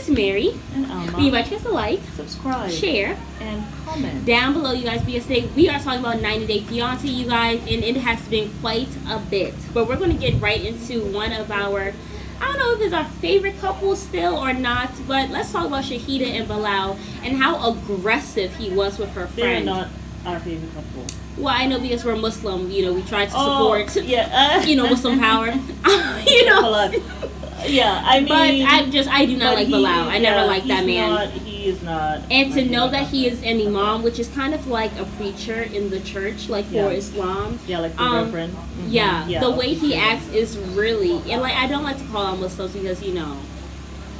is Mary. And Alma. We invite you guys to like, subscribe, share, and comment down below, you guys. Because today we are talking about 90 Day Fiance, you guys, and it has been quite a bit. But we're going to get right into one of our, I don't know if it's our favorite couple still or not, but let's talk about Shaeeda and Bilal and how aggressive he was with her They're friend. not our favorite couple. Well, I know because we're Muslim, we try to support, yeah, Muslim power. Yeah, I mean, but I do not like Bilal. I never liked that man. He is not. And to know that he is an imam, which is kind of like a preacher in the church, like for Islam. Yeah, like the reverend. Mm-hmm. Yeah, the way he acts is really, and like I don't like to call out Muslims because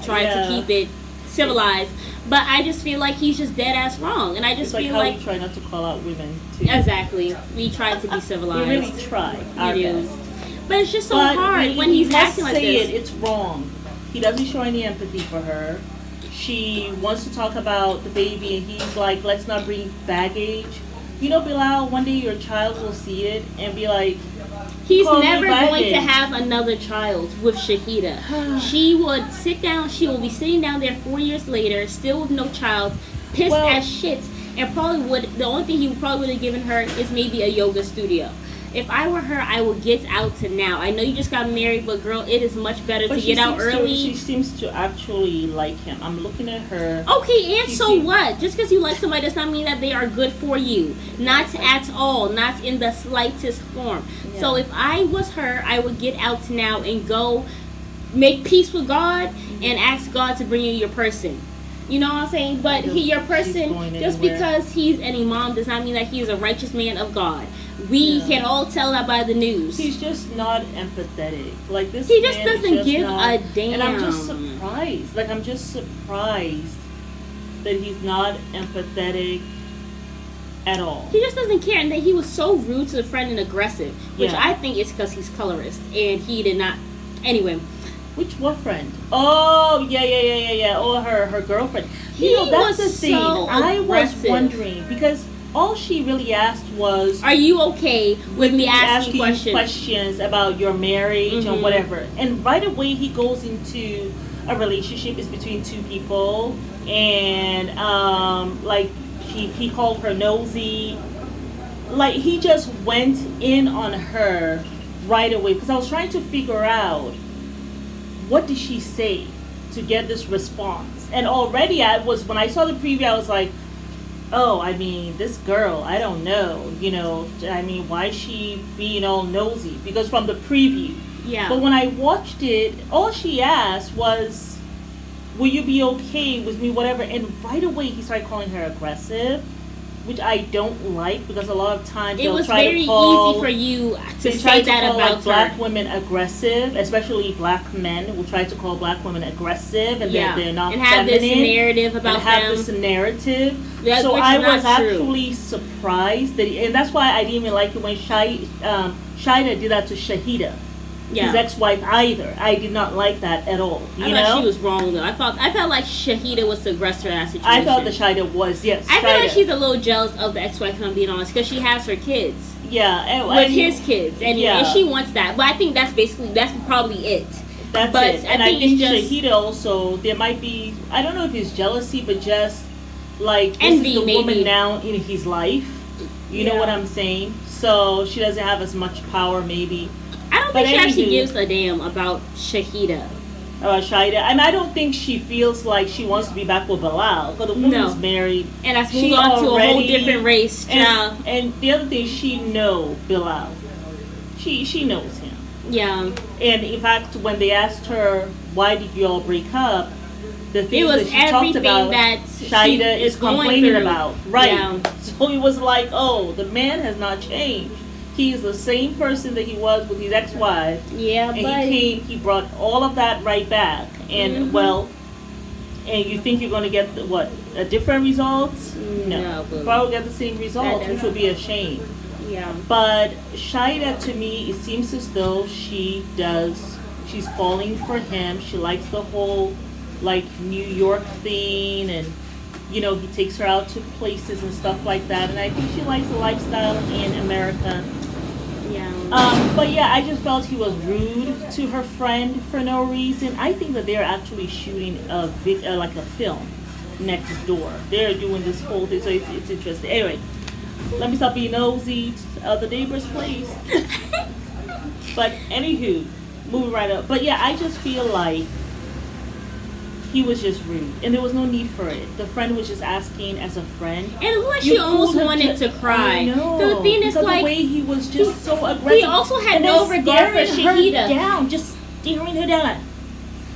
try to keep it civilized. But I just feel like he's just dead ass wrong, and I just it's feel like how like we try not to call out women too. Exactly, we try to be civilized. We really try our best. But it's just so hard when he's acting like this. It's wrong. He doesn't show any empathy for her. She wants to talk about the baby, and he's like, "Let's not bring baggage." Bilal, one day your child will see it and be like, he's never going to have another child with Shaeeda. She would sit down. She will be sitting down there 4 years later, still with no child, pissed as shit, and probably would. The only thing he probably would have given her is maybe a yoga studio. If I were her, I would get out to now. I know you just got married, but girl, it is much better to get out early. She seems to actually like him. I'm looking at her. Okay, and so what? Just because you like somebody does not mean that they are good for you. Not at all. Not in the slightest form. Yeah. So if I was her, I would get out to now and go make peace with God and ask God to bring you your person. You know what I'm saying? But your person, just because he's an imam does not mean that he is a righteous man of God. We can all tell that by the news. He's just not empathetic. Like this. He just doesn't give a damn. And I'm just surprised. I'm just surprised that he's not empathetic at all. He just doesn't care, and that he was so rude to the friend and aggressive, which I think is because he's colorist, and he did not. Anyway. What friend? Oh, yeah. Oh, her girlfriend. That's the thing. I was wondering because all she really asked was, "Are you okay with me asking questions about your marriage and whatever?" And right away he goes into a relationship is between two people, and he called her nosy. Like he just went in on her right away because I was trying to figure out what did she say to get this response. And already when I saw the preview, I was like, oh, I mean, this girl, I don't know, why is she being all nosy? Because from the preview. Yeah. But when I watched it, all she asked was, will you be okay with me, whatever? And right away he started calling her aggressive, which I don't like because a lot of times they'll try to call... It was very easy for you to say that about her. Black women aggressive, especially black men will try to call black women aggressive and they're not and have feminine. This narrative about and have them. This narrative. So I was actually surprised that, and that's why I didn't even like it when Shaeeda did that to Shaeeda. His ex-wife either. I did not like that at all. I thought she was wrong though. I felt like Shaeeda was the aggressor in that situation. I thought that Shaeeda was, yes. I feel like she's a little jealous of the ex-wife, if I'm being honest, because she has her kids. Yeah, with his kids, and she wants that. But I think that's probably it. That's it. And I think Shaeeda also, there might be, I don't know if it's jealousy, but just like this envy, is the maybe. Woman now in his life. You know what I'm saying? So she doesn't have as much power, maybe. I don't think she actually gives a damn about Shaeeda. Shaeeda. I mean, I don't think she feels like she wants to be back with Bilal. Because the woman's married. And that's moved on to a whole different race. And the other thing, she knows Bilal. She knows him. Yeah. And in fact, when they asked her, why did you all break up? The thing that she talked about, that Shaeeda is complaining about. Right. Yeah. So it was like, oh, the man has not changed. He's the same person that he was with his ex-wife. Yeah, and he brought all of that right back. And and you think you're going to get a different result? No, probably get the same result, which would be a shame. Yeah. But Shaeeda, to me, it seems as though she's falling for him. She likes the whole New York thing, and he takes her out to places and stuff like that. And I think she likes the lifestyle in America. Yeah. But yeah, I just felt he was rude to her friend for no reason. I think that they're actually shooting like a film next door. They're doing this whole thing, so it's interesting. Anyway, let me stop being nosy of the neighbor's place. But anywho, moving right up. But yeah, I just feel like he was just rude, and there was no need for it. The friend was just asking as a friend. And it looked like she almost wanted to cry. I know. The thing is, like, the way he was just so aggressive. He also had no regard for Shaeeda. Down, just staring her down.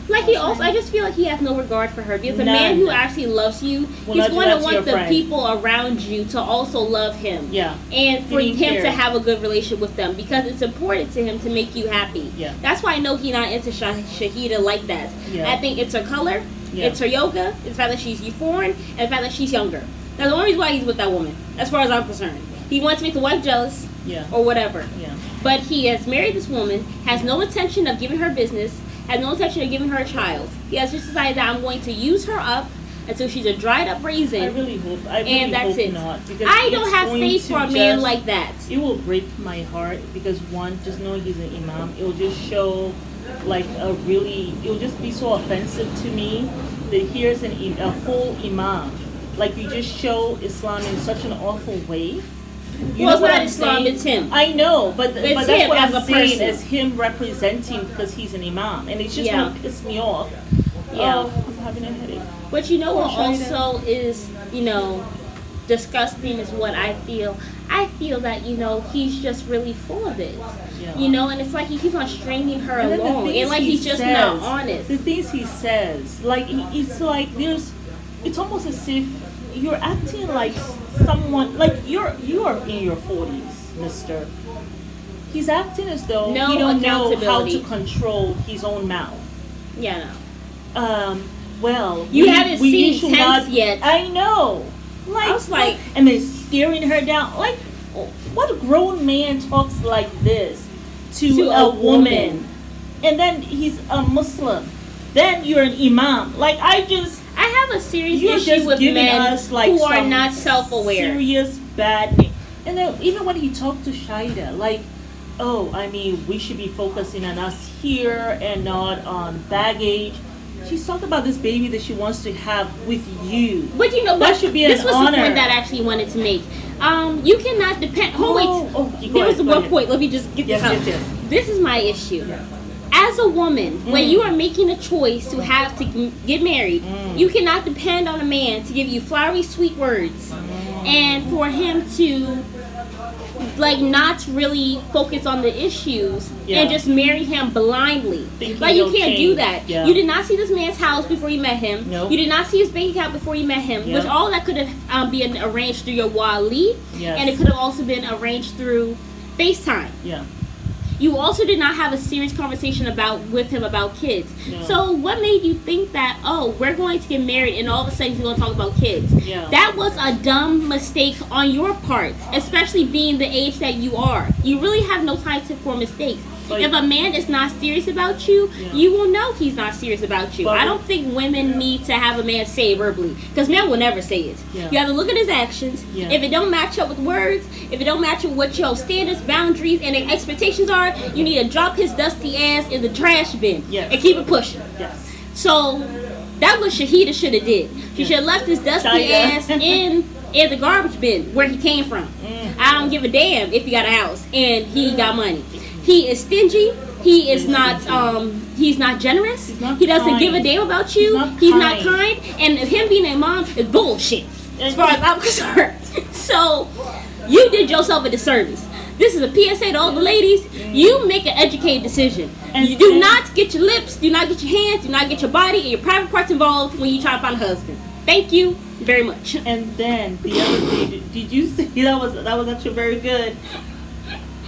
Like he also, I just feel like he has no regard for her because a man who actually loves you, he's going to want the people around you to also love him. Yeah. And for him to have a good relationship with them because it's important to him to make you happy. Yeah. That's why I know he's not into Shaeeda like that. Yeah. I think it's her color, it's her yoga, it's the fact that she's foreign, and the fact that she's younger. That's the only reason why he's with that woman, as far as I'm concerned. He wants to make the wife jealous, or whatever. Yeah. But he has married this woman, has no intention of giving her business, has no intention of giving her a child. He has just decided that I'm going to use her up until she's a dried up raisin. I really hope not. Because I don't have faith for a man like that. It will break my heart because one, just knowing he's an imam, it will just show like it will just be so offensive to me that here's a whole imam. Like you just show Islam in such an awful way. Well, it's not Islam, it's him. I know, but that's what I'm saying person. is him representing because he's an imam, and it's just gonna piss me off. Yeah, I'm having a headache. But you know what also is disgusting is what I feel. I feel that he's just really full of it. Yeah. And it's like he keeps on stringing her along, and like he's just not honest. The things he says, like it's like it's almost as if you're acting like someone, like you are in your 40s, mister. He's acting as though he don't know how to control his own mouth. Yeah, no. Well, you haven't seen tense yet. I know. I was like, and they're staring her down. Like, what grown man talks like this to a woman? And then he's a Muslim. Then you're an imam. Like, I have a serious issue with men who are not self-aware. Serious bad name. And then even when he talked to Shaeeda, like, we should be focusing on us here and not on baggage. She's talking about this baby that she wants to have with you. But you know that should be an honor. This was the point that I actually wanted to make. You cannot depend. There was one point. Let me just get this out. Yes. This is my issue. Yeah. As a woman, when you are making a choice to have to get married, you cannot depend on a man to give you flowery, sweet words, and for him to not really focus on the issues and just marry him blindly. Like you can't do that. Yeah. You did not see this man's house before you met him. Nope. You did not see his bank account before you met him. Which all that could have been arranged through your wali, and it could have also been arranged through FaceTime. Yeah. You also did not have a serious conversation with him about kids. No. So what made you think that, we're going to get married and all of a sudden he's going to talk about kids? Yeah. That was a dumb mistake on your part, especially being the age that you are. You really have no time for mistakes. But if a man is not serious about you, you will know he's not serious about you. I don't think women need to have a man say it verbally, because men will never say it. Yeah. You have to look at his actions. Yeah. If it don't match up with words, if it don't match up with what your standards, boundaries, and expectations are, you need to drop his dusty ass in the trash bin and keep it pushing. Yes. So that's what Shaeeda should have did. She should have left his dusty ass in the garbage bin where he came from. I don't give a damn if he got a house and he got money. He is stingy. He is not. He's not generous. He doesn't give a damn about you. He's not kind. And him being a mom is bullshit, as far as I'm concerned. So you did yourself a disservice. This is a PSA to all the ladies. You make an educated decision. And you do not get your lips, do not get your hands, do not get your body and your private parts involved when you try to find a husband. Thank you very much. And then the other thing, did you see that was actually very good?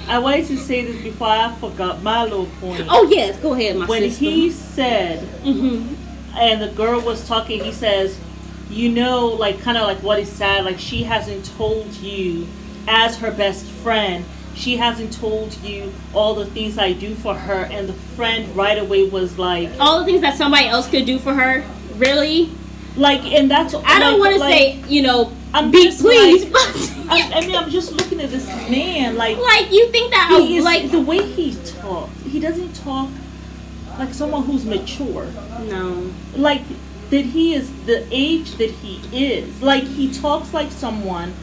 I wanted to say this before I forgot my little point. Oh yes, go ahead, my sister. When he said, and the girl was talking, he says, kind of like what he said, like she hasn't told you as her best friend, she hasn't told you all the things I do for her, and the friend right away was like, all the things that somebody else could do for her, really? Like, and that's I don't want to say, I'm Be just please. I'm just looking at this man like You think that he is, the way he talks. He doesn't talk like someone who's mature. no. Like that he is the age that he is. Like he talks like someone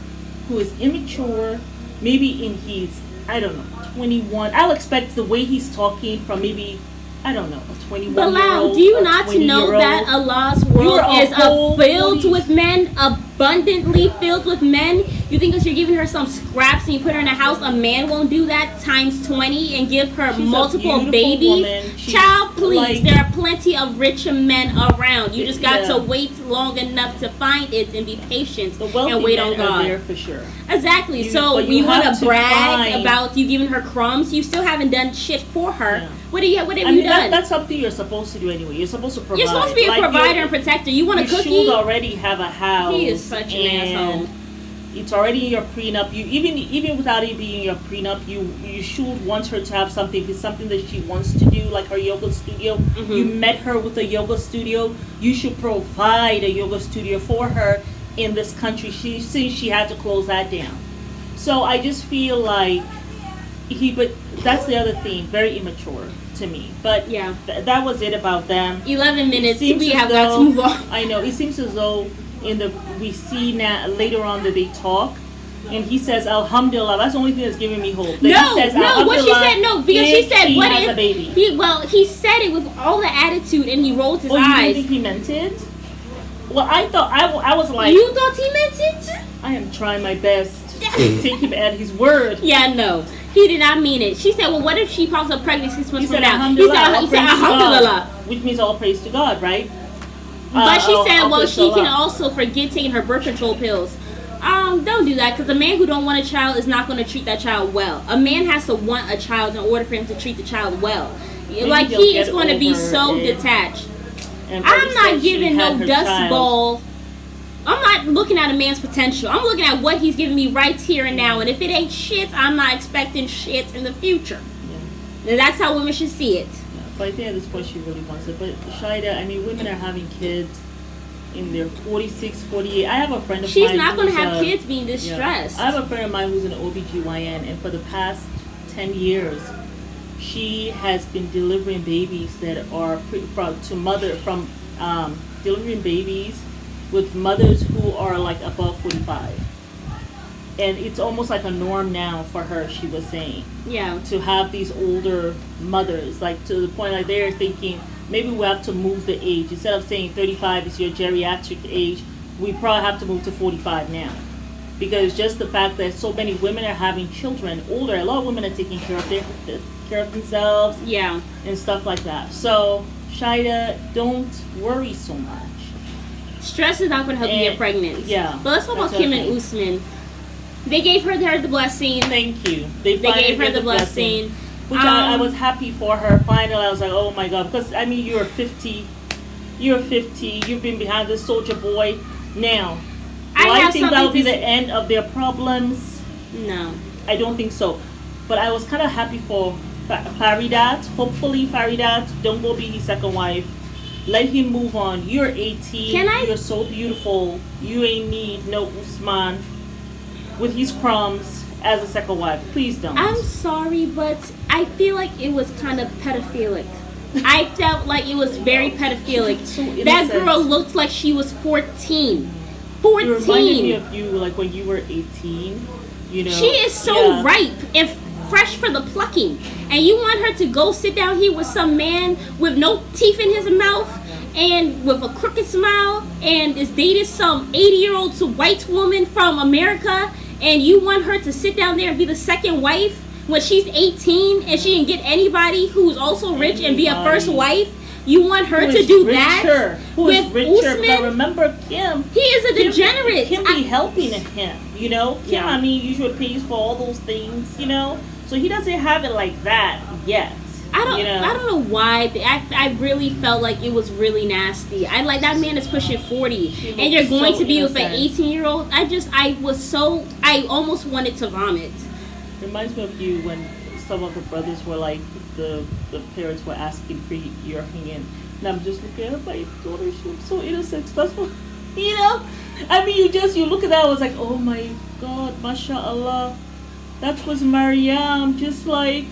who is immature. Maybe in his, I don't know, 21. I'll expect the way he's talking from maybe, I don't know, a 21 year Bilal, old. do you not to know that Allah's world is filled with men, abundantly filled with men? You think that you're giving her some scraps and you put her in a house, a man won't do that times 20 and give her She's multiple babies? Child, please, like, there are plenty of richer men around. You just got yeah. to wait long enough to find it and be patient The wealthy and wait men on God. are there for sure. Exactly. So but you you want have to to brag find- about you giving her crumbs? You still haven't done shit for her. Yeah. What have I you mean, done? that's something you're supposed to do anyway. You're supposed to provide. You're supposed to be a Like, provider and protector. You want a you cookie? should already have a house. He is such an asshole. It's already in your prenup. You even without it being in your prenup, you should want her to have something. If it's something that she wants to do, like her yoga studio, you met her with a yoga studio. You should provide a yoga studio for her in this country. Since she had to close that down. So I just feel like but that's the other thing, very immature to me. But Yeah. That was it about them. 11 minutes. Seems We as have got to though- move on. I know it seems as though we see now later on that they talk, and he says Alhamdulillah. That's the only thing that's giving me hope. That No, he says, no. What she "Alhamdulillah," said, no, because she if said, "What has if?" a baby? He said it with all the attitude, and he rolled his Oh, you eyes. think he meant it? Well, I thought I was like, You thought he meant it? I am trying my best to take him at his word. Yeah, no. He did not mean it. She said, well, what if she pops up pregnant 6 He months from said now? Alhamdulillah. He said Alhamdulillah. Which means all praise to God, right? But she said, all well, praise to she can Allah. also forget taking her birth control pills. Don't do that, because a man who don't want a child is not going to treat that child well. A man has to want a child in order for him to treat the child well. Maybe Like, he'll he get is going to be over so it. detached. And I'm probably not said she giving had no her dust child. ball. I'm not looking at a man's potential. I'm looking at what he's giving me right here and now. And if it ain't shit, I'm not expecting shit in the future. Yeah. And that's how women should see it. Yeah, but I think at this point she really wants it. But Shaeeda, I mean, women are having kids in their 46, 48. I have a friend of mine. She's not going to who's have kids being yeah. distressed. I have a friend of mine who's an OBGYN, and for the past 10 years, she has been delivering babies that are delivering babies with mothers who are like above 45. And it's almost like a norm now for her, she was saying, Yeah. to have these older mothers, like to the point like they're thinking maybe we have to move the age. Instead of saying 35 is your geriatric age, we probably have to move to 45 now. Because just the fact that so many women are having children older, a lot of women are taking care of themselves Yeah. and stuff like that. So, Shaeeda, don't worry so much. Stress is not going to help you get pregnant. Yeah. But let's talk about that's Kim and okay. Usman. They gave her the blessing. Thank you. They finally gave her did the blessing. Which I was happy for her. Finally, I was like, oh my God. Because, I mean, you're 50. You've been behind this soldier boy. Now, do I think that will be the end of their problems? No. I don't think so. But I was kind of happy for Faridat. Hopefully, Faridat, don't go be his second wife. Let him move on. You're 18. You're so beautiful. You ain't need no Usman with his crumbs as a second wife. Please don't. I'm sorry, but I feel like it was kind of pedophilic. I felt like it was very pedophilic. So that girl looked like she was 14. 14. You reminded me of you, like when you were 18. You know. She is so ripe and fresh for the plucking, and you want her to go sit down here with some man with no teeth in his mouth and with a crooked smile and is dated some 80-year-old white woman from America, and you want her to sit down there and be the second wife when she's 18 and she can get anybody who's also rich and be a first wife? You want her to do that Who is richer? But remember, Kim. He is a degenerate. Kim be helping him, you know. Kim, I mean, usually pays for all those things, you know. So he doesn't have it like that yet. I don't know why. I really felt like it was really nasty. I like that man is pushing 40, and you're going to be with an 18-year-old. I almost wanted to vomit. Reminds me of you when some of the brothers were like, the parents were asking for your hand, and I'm just looking at my daughter. She looks so innocent. That's what. You know, I mean, you look at that. I was like, oh my God, mashallah, that was Mariam, just like.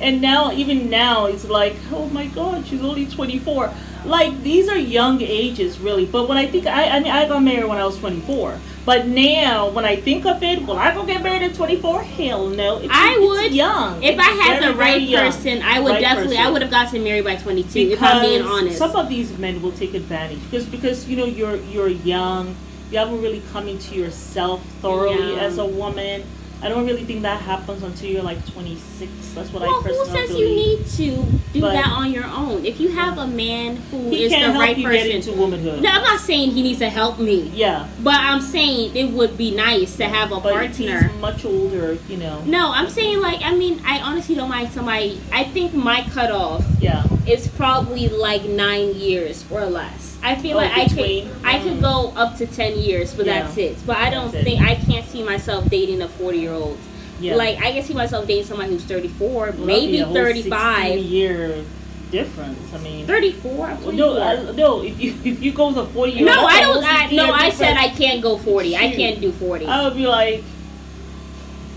And now, even now, it's like, oh my God, she's only 24. Like, these are young ages, really. But when I think, I mean, I got married when I was 24. But now, when I think of it, will I go get married at 24? Hell no. It's young. If it's I had very, the right very young. person, I would definitely, I would have gotten married by 22, because if I'm being honest. Some of these men will take advantage. Because you know, you're young. You haven't really come into yourself thoroughly as a woman. I don't really think that happens until you're like 26. That's what I personally believe. Who says you need to do that on your own? If you have a man who is the right person, get into womanhood. No, I'm not saying he needs to help me. Yeah, but I'm saying it would be nice to have a partner. He's much older, you know. No, I'm saying like, I mean, I honestly don't mind somebody. I think my cutoff is probably like 9 years or less. I feel like I could go up to 10 years, but that's it. But I don't think I can't see myself dating a 40-year-old. Yeah. Like, I can see myself dating somebody who's 34, maybe 35. 16-year difference. I mean, 34. No. If you go to 40-year-old, no, I don't. I said I can't go 40. Shoot. I can't do 40. I would be like,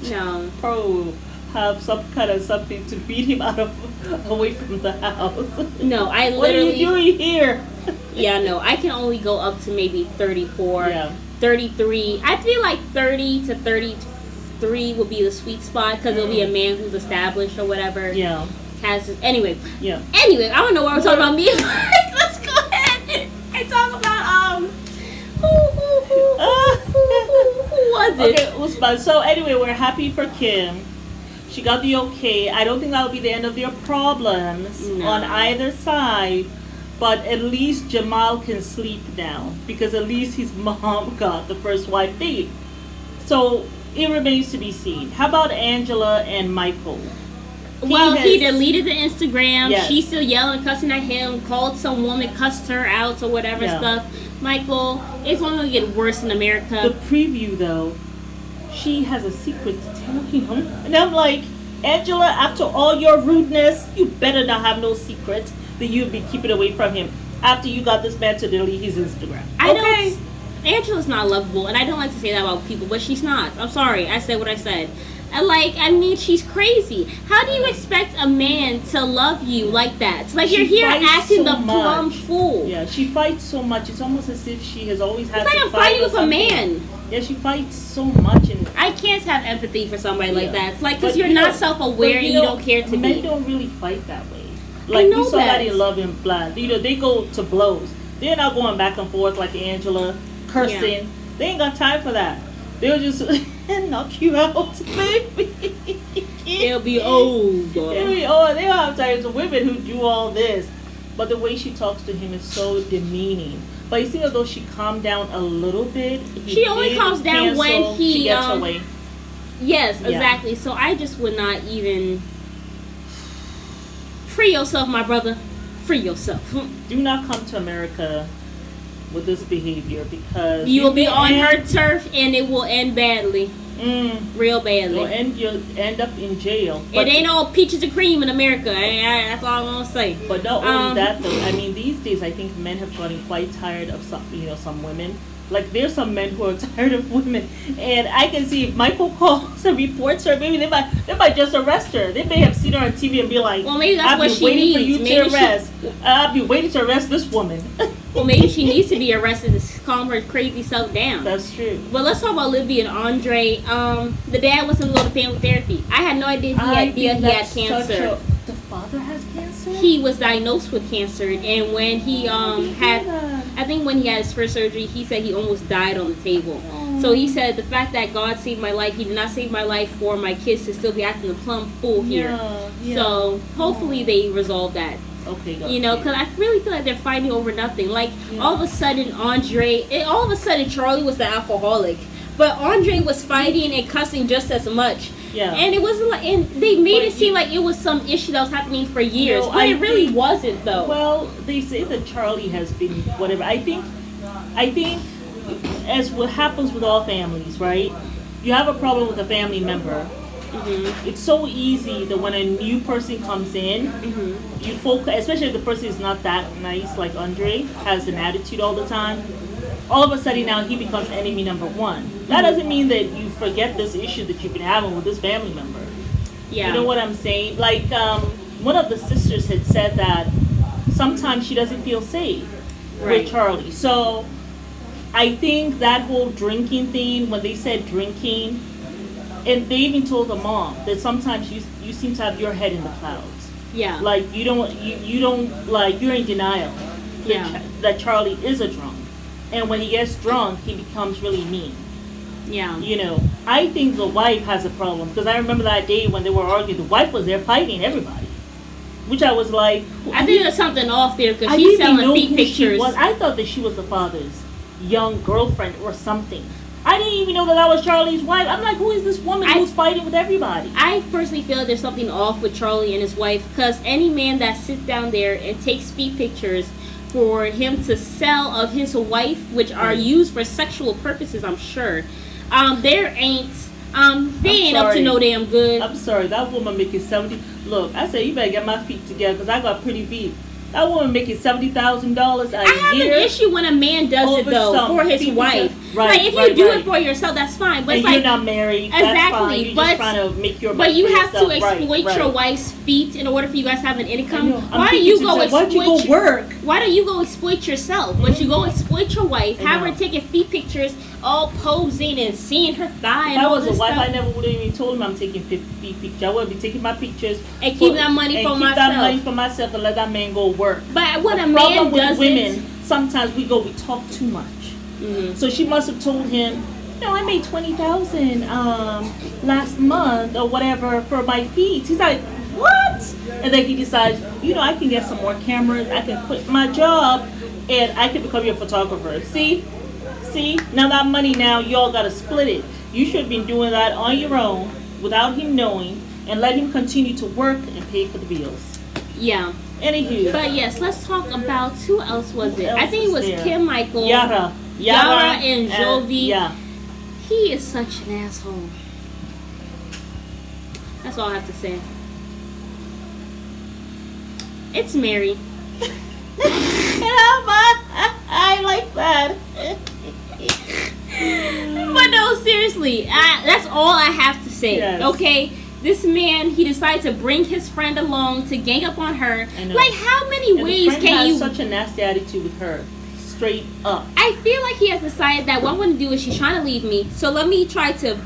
no. Pro, have some kind of something to beat him away from the house. No, I literally. What are you doing here? Yeah, no, I can only go up to maybe 34, 33. I feel like 30 to 33 would be the sweet spot because it'll be a man who's established or whatever. Yeah. Anyway. Yeah. Anyway, I don't know why we're talking about me. Let's go ahead and talk about who was it? Okay, Usman. So anyway, we're happy for Kim. She got the okay. I don't think that'll be the end of their problems on either side. But at least Jamal can sleep now because at least his mom got the first wife date. So it remains to be seen. How about Angela and Michael? He deleted the Instagram. Yes. She's still yelling, cussing at him, called some woman, cussed her out or whatever stuff. Michael, it's only going to get worse in America. The preview, though, she has a secret to tell him. And I'm like, Angela, after all your rudeness, you better not have no secret that you'd be keeping away from him after you got this man to delete his Instagram. Angela's not lovable, and I don't like to say that about people, but she's not. I'm sorry, I said what I said. I mean, she's crazy. How do you expect a man to love you like that? It's like you're here acting the plum fool. Yeah, she fights so much. It's almost as if she has always had to fight. It's like I'm fighting with a man. Yeah, she fights so much. And I can't have empathy for somebody like that. It's like, because you're not self-aware and you don't care to be. Men don't really fight that way. Like, we saw that in Love and Blind. You know, they go to blows. They're not going back and forth like Angela, cursing. Yeah. They ain't got time for that. They'll just knock you out, baby. They'll be old. They don't have time. It's women who do all this. But the way she talks to him is so demeaning. But you see, although she calmed down a little bit, she only calms down when she gets away. Yes, exactly. So I just would not even. Free yourself, my brother. Free yourself. Do not come to America with this behavior because you will be on her turf and it will end badly. Real badly. You'll end up in jail. It ain't all peaches and cream in America. That's all I'm gonna say. But not only that, though. I mean, these days I think men have gotten quite tired of some women. Like, there's some men who are tired of women, and I can see if Michael calls and reports her, maybe they might just arrest her. They may have seen her on TV and be like, well, maybe that's what she needs. I've been waiting to arrest this woman. Well, maybe she needs to be arrested to calm her crazy self down. That's true. But let's talk about Libby and Andre. The dad was going to go to family therapy. I had no idea he had cancer. The father has cancer? He was diagnosed with cancer, and when he I think when he had his first surgery, he said he almost died on the table. So he said the fact that God saved my life, he did not save my life for my kids to still be acting the plum fool here. So hopefully they resolve that. Okay, you know, because I really feel like they're fighting over nothing. Like, all of a sudden, Charlie was the alcoholic. But Andre was fighting and cussing just as much. Yeah. And it wasn't like, and they made it seem like it was some issue that was happening for years. But it really wasn't, though. Well, they say that Charlie has been whatever. I think as what happens with all families, right? You have a problem with a family member. Mm-hmm. It's so easy that when a new person comes in, you focus, especially if the person is not that nice, like Andre, has an attitude all the time. all of a sudden now he becomes enemy number one. That doesn't mean that you forget this issue that you've been having with this family member. Yeah. You know what I'm saying? Like, one of the sisters had said that sometimes she doesn't feel safe with Charlie. So I think that whole drinking thing, when they said drinking, and they even told the mom that sometimes you seem to have your head in the clouds. Yeah. Like you don't like, you're in denial that Charlie is a drunk. And when he gets drunk, he becomes really mean. Yeah. You know, I think the wife has a problem, because I remember that day when they were arguing, the wife was there fighting everybody. Which I was like, I think there's something off there, because she's selling feet pictures. I thought that she was the father's young girlfriend or something. I didn't even know that was Charlie's wife. I'm like, who is this woman who's fighting with everybody? I personally feel there's something off with Charlie and his wife, because any man that sits down there and takes feet pictures for him to sell of his wife, which are used for sexual purposes, I'm sure, there ain't, they ain't up to no damn good. I'm sorry, that woman making 70. Look, I said, you better get my feet together, because I got pretty feet. That woman making $70,000 a year. I have an issue when a man does it though for his wife. Right, like if you do it for yourself, that's fine. But and it's like, you're not married. Exactly, that's fine. You're just trying to make your money. But you have yourself. to exploit your wife's feet in order for you guys to have an income. Why don't you go work? Why don't you go exploit yourself? But you go exploit your wife, have her taking feet pictures, all posing and seeing her thigh. If I was a wife, I never would have even told him I'm taking feet pictures. I would be taking my pictures and keep that money for myself. That money for myself and let that man go work. But when a man does women, sometimes we talk too much. Mm-hmm. So she must have told him, I made $20,000 last month or whatever for my feet. He's like, what? And then he decides, I can get some more cameras. I can quit my job and I can become your photographer. See, now that money, now y'all got to split it. You should have been doing that on your own without him knowing, and let him continue to work and pay for the bills. Yeah. Anywho. But yes, let's talk about who else was it? I think it was there? Kim Michael, Yara and Jovi. Yeah. He is such an asshole. That's all I have to say. It's Mary. I like that. But no, seriously, that's all I have to say. Yes. Okay, this man, he decided to bring his friend along to gang up on her. Like, how many ways can you? Such a nasty attitude with her. Straight up. I feel like he has decided that what I'm going to do is she's trying to leave me, so let me try to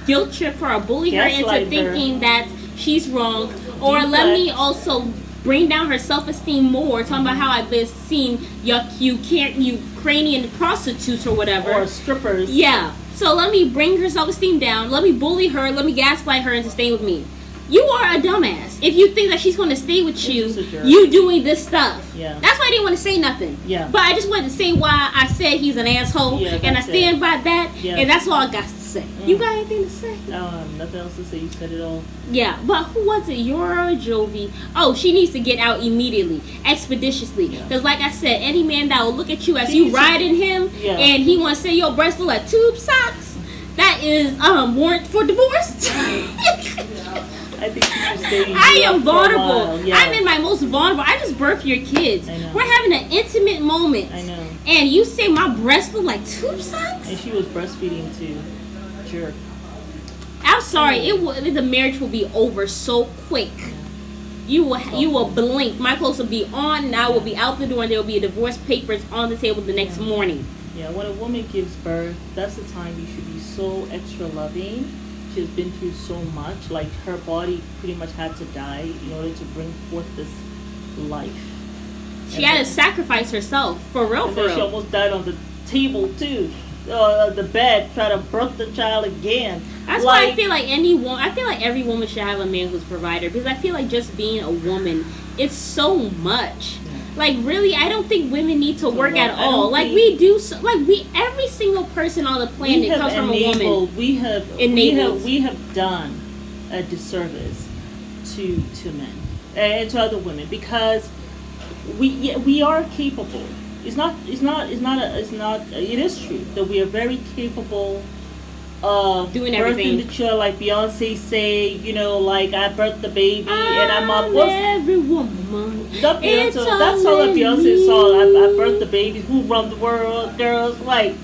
guilt trip her or bully her into thinking that she's wrong, or let me also bring down her self-esteem more, talking about how I've been seeing Ukrainian prostitutes or whatever, or strippers. Yeah. So let me bring her self-esteem down. Let me bully her. Let me gaslight her into staying with me. You are a dumbass if you think that she's going to stay with you doing this stuff. Yeah. That's why I didn't want to say nothing. Yeah. But I just wanted to say why I said he's an asshole, and I stand by that, and that's all I got to say. You got anything to say? Nothing else to say. You said it all. Yeah, but who was it? Yara Jovi. Oh, she needs to get out immediately, expeditiously. Because like I said, any man that will look at you as you riding him, and he want to say your breasts look like tube socks, that is warrant for divorce. I think you should stay. I am vulnerable. I'm in my most vulnerable. I just birthed your kids. I know. We're having an intimate moment. I know. And you say my breasts look like tube socks? And she was breastfeeding too. Jerk. I'm sorry. The marriage will be over so quick. You will blink. My clothes will be on, and I will be out the door, and there will be divorce papers on the table the next morning. Yeah, when a woman gives birth, that's the time you should be so extra loving. She's been through so much. Like, her body pretty much had to die in order to bring forth this life. She had to sacrifice herself, for real, for real. She almost died on the table too, the bed, trying to birth the child again. That's why I feel like every woman should have a man who's a provider, because I feel like just being a woman, it's so much. Like, really, I don't think women need to work at all. Like, we do, every single person on the planet comes from a woman. We have done a disservice to men and to other women, because we are capable. It is true that we are very capable Doing birthing everything. the child, like Beyonce say, you know, like I birthed the baby and I'm up. Every woman. That Beyonce, It's that's all the only Beyonce song. I me. birthed the baby. Who run the world, girls? Like,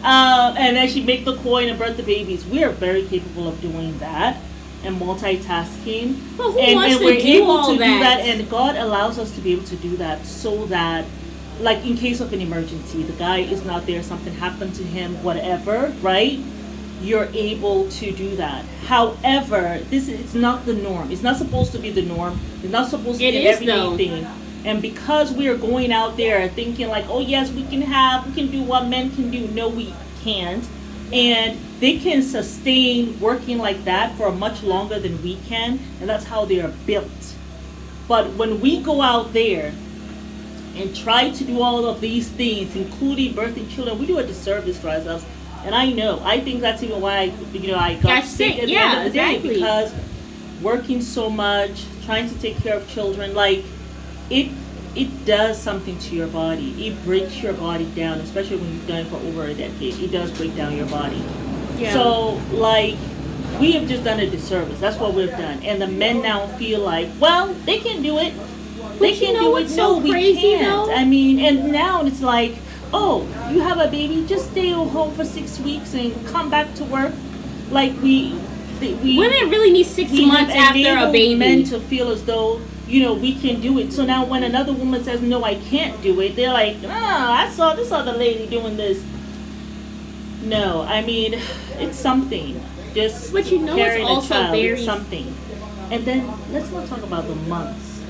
and then she make the coin and birth the babies. We are very capable of doing that and multitasking. But who and wants to we're do able all to that? do that, and God allows us to be able to do that so that, like, in case of an emergency, the guy is not there, something happened to him, whatever, right? You're able to do that. However, it's not the norm. It's not supposed to be the norm. It's not supposed to It be is, everyday though. thing. And because we are going out there thinking like, oh yes, we can do what men can do. No, we can't. And they can sustain working like that for much longer than we can, and that's how they are built. But when we go out there and try to do all of these things, including birthing children, we do a disservice to ourselves. And I think that's even why I got sick at the end of the day, exactly. because working so much, trying to take care of children, like it does something to your body. It breaks your body down, especially when you've done it for over a decade. It does break down your body. Yeah. So, like, we have just done a disservice. That's what we've done. And the men now feel like, well, they can do it. They can do it. what's so No, we crazy, can't. though? I mean, and now it's like, oh, you have a baby, just stay home for 6 weeks and come back to work. Like we Women really need 6 we months have after a enabled baby. men to feel as though we can do it. So now when another woman says no, I can't do it, they're like, I saw this other lady doing this. No, I mean, it's something. Just But you know, carrying it's also a child, very it's something. And then let's not talk about the months.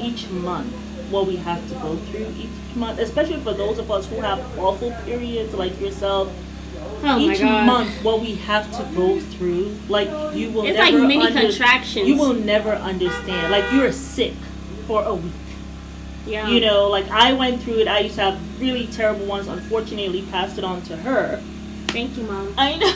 Each month, what we have to go through each month, especially for those of us who have awful periods like yourself. Oh my Each God. month, what we have to go through, like you will It's never like mini contractions. You will never understand. Like you're sick for a week. Yeah. Like I went through it. I used to have really terrible ones. Unfortunately, passed it on to her. Thank you, Mom. I know.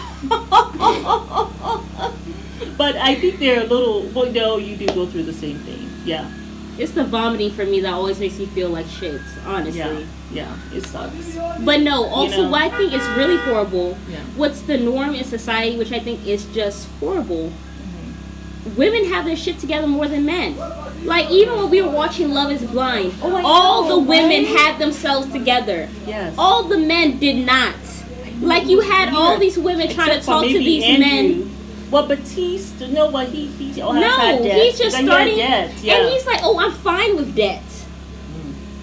But I think they're a little. Well, no, you do go through the same thing. Yeah. It's the vomiting for me that always makes me feel like shit, honestly. Yeah. It sucks. But no, also what I think is really horrible, Yeah. what's the norm in society, which I think is just horrible. Women have their shit together more than men. Like, even when we were watching Love is Blind, all the women had themselves together. Yes. All the men did not. Like, you had all these women trying to Except for talk to maybe these Andrew. men. Well, Batiste, no, what he has had No, debts. he's just He had starting, debts, yeah. and he's like, "Oh, I'm fine with debt.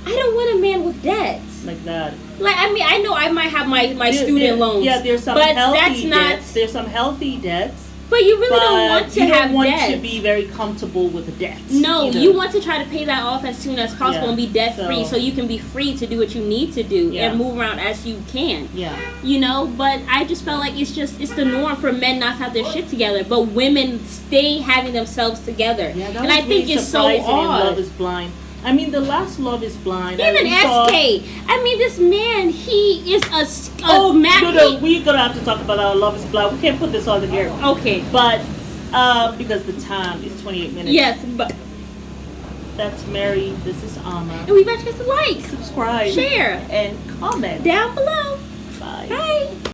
I don't want a man with debt." Like that. Like, I mean, I know I might have my student loans. Yeah, there's some but healthy that's not. debts. There's some healthy debts. But you really But don't want to you have don't want debt. to be very comfortable with the debt. No, either. you want to try to pay that off as soon as possible Yeah, and be debt free, so- so you can be free to do what you need to do Yeah. and move around as you can. Yeah. But I just felt like it's the norm for men not to have their shit together, but women stay having themselves together. Yeah, that and was I think really it's so surprising in Love odd. is Blind. I mean, the last Love is Blind. Even we saw- SK. I mean, this man, he is a Oh, Mac. no, we're gonna have to talk about our Love is Blind. We can't put this on the air. Okay. But because the time is 28 minutes. Yes, but That's Mary. This is Amma. and we bet you guys to like, Subscribe. share, And comment. down below. Bye. Bye.